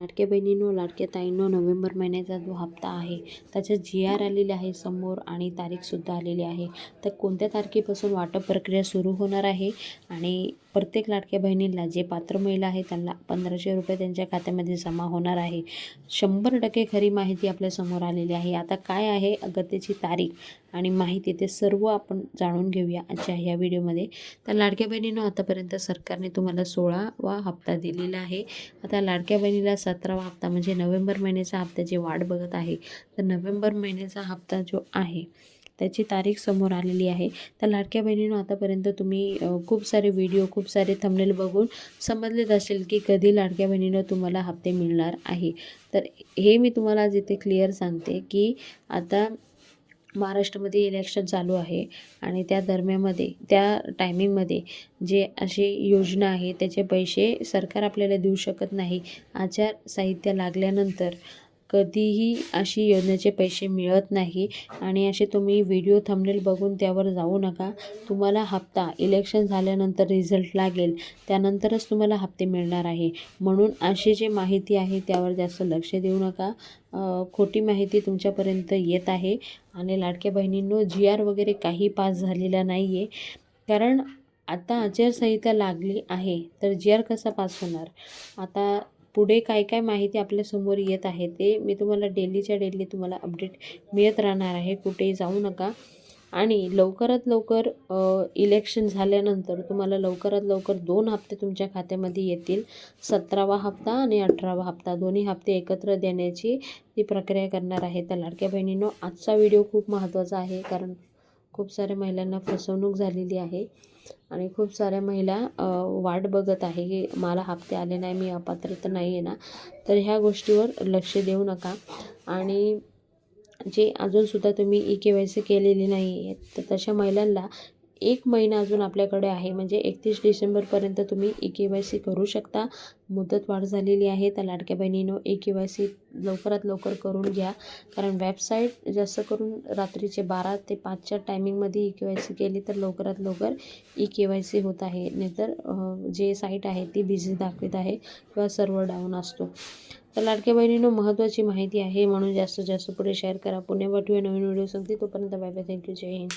लाडक्या बहिणींनो, लाडक्या ताईंनो, नोव्हेंबर महिन्याचा जो हप्ता आहे त्याचा GR आलेले आहे समोर आणि तारीखसुद्धा आलेली आहे. तर कोणत्या तारखेपासून वाटप प्रक्रिया सुरू होणार आहे आणि प्रत्येक लाडक्या बहिणींना जे पात्र महिला आहे त्यांना 1500 रुपये त्यांच्या खात्यामध्ये जमा होणार आहे. 100% खरी माहिती आपल्यासमोर आलेली आहे. आता काय आहे अगत्यची तारीख आणि माहिती ते सर्व आपण जाणून घेऊया आजच्या ह्या व्हिडिओमध्ये. तर लाडक्या बहिणींनो, आतापर्यंत सरकारने तुम्हाला 16वा हप्ता दिलेला आहे. आता लाडक्या बहिणीला 17वा हप्ता म्हणजे नोव्हेंबर महिन्याचा हप्त्याची वाट बघत आहे. तर नोव्हेंबर महिन्याचा हप्ता जो आहे त्याची तारीख समोर आलेली आहे. तर लाडक्या बहिणींनो, आतापर्यंत तुम्ही खूप सारे व्हिडिओ, खूप सारे थंबनेल बघून समजलेच असेल की कधी लाडक्या बहिणींनो तुम्हाला हप्ते मिळणार आहे. तर हे मी तुम्हाला आज इथे क्लिअर सांगते की आता महाराष्ट्रामध्ये इलेक्शन चालू आहे आणि त्या दरम्यानमध्ये त्या टायमिंगमध्ये जे अशी योजना आहे त्याचे पैसे सरकार आपल्याला देऊ शकत नाही. आचारसंहिता लागल्यानंतर कधीही अशी योजनेचे पैसे मिळत नाही आणि असे तुम्ही व्हिडिओ थंबनेल बघून त्यावर जाऊ नका. तुम्हाला हप्ता इलेक्शन झाल्यानंतर रिझल्ट लागेल त्यानंतरच तुम्हाला हप्ते मिळणार आहे. म्हणून अशी जी माहिती आहे त्यावर जास्त लक्ष देऊ नका. खोटी माहिती तुमच्यापर्यंत येत आहे आणि लाडक्या बहिणींनो, GR वगैरे काही पास झालेला नाही आहे. कारण आता आचारसंहिता लागली आहे तर GR कसा पास होणार? आता पुढे काय काय माहिती आपल्यासमोर येत आहे ते मी तुम्हाला डेलीच्या डेली तुम्हाला अपडेट मिळत राहणार आहे. कुठेही जाऊ नका आणि लवकरात लवकर इलेक्शन झाल्यानंतर तुम्हाला लवकरात लवकर 2 हप्ते तुमच्या खात्यामध्ये येतील. 17वा हप्ता आणि 18वा हप्ता दोन्ही हप्ते एकत्र देण्याची ती प्रक्रिया करणार आहे. तर लाडक्या बहिणींनो, आजचा व्हिडिओ खूप महत्त्वाचा आहे कारण खूप साऱ्या महिलांना फसवणूक झालेली आहे आणि खूप साऱ्या महिला वाट बघत आहे की मला हप्ते आले नाही, मी अपात्र तर नाही आहे ना. तर ह्या गोष्टीवर लक्ष देऊ नका आणि जे अजूनसुद्धा तुम्ही EKYC केलेली नाही आहे तर तशा महिलांना 1 महिना अजून आपल्याकडे आहे. म्हणजे 31 डिसेंबरपर्यंत तुम्ही EKYC करू शकता. मुदतवाढ झालेली आहे. तर लाडक्या बहिणींनो, EKYC लवकरात लवकर करून घ्या. कारण वेबसाईट जास्त करून रात्रीचे 12 ते 5च्या टायमिंगमध्ये EKYC केली तर लवकरात लवकर EKYC होत आहे. नाहीतर जे साईट आहे ती बिझी दाखवत आहे किंवा सर्व्हर डाऊन असतो. तर लाडक्या बहिणींनो, महत्त्वाची माहिती आहे म्हणून जास्तीत जास्त पुढे शेअर करा. पुन्हा भेटूया नवीन व्हिडिओ सांगते. तोपर्यंत बाय बाय. थँक्यू. जय हिंद.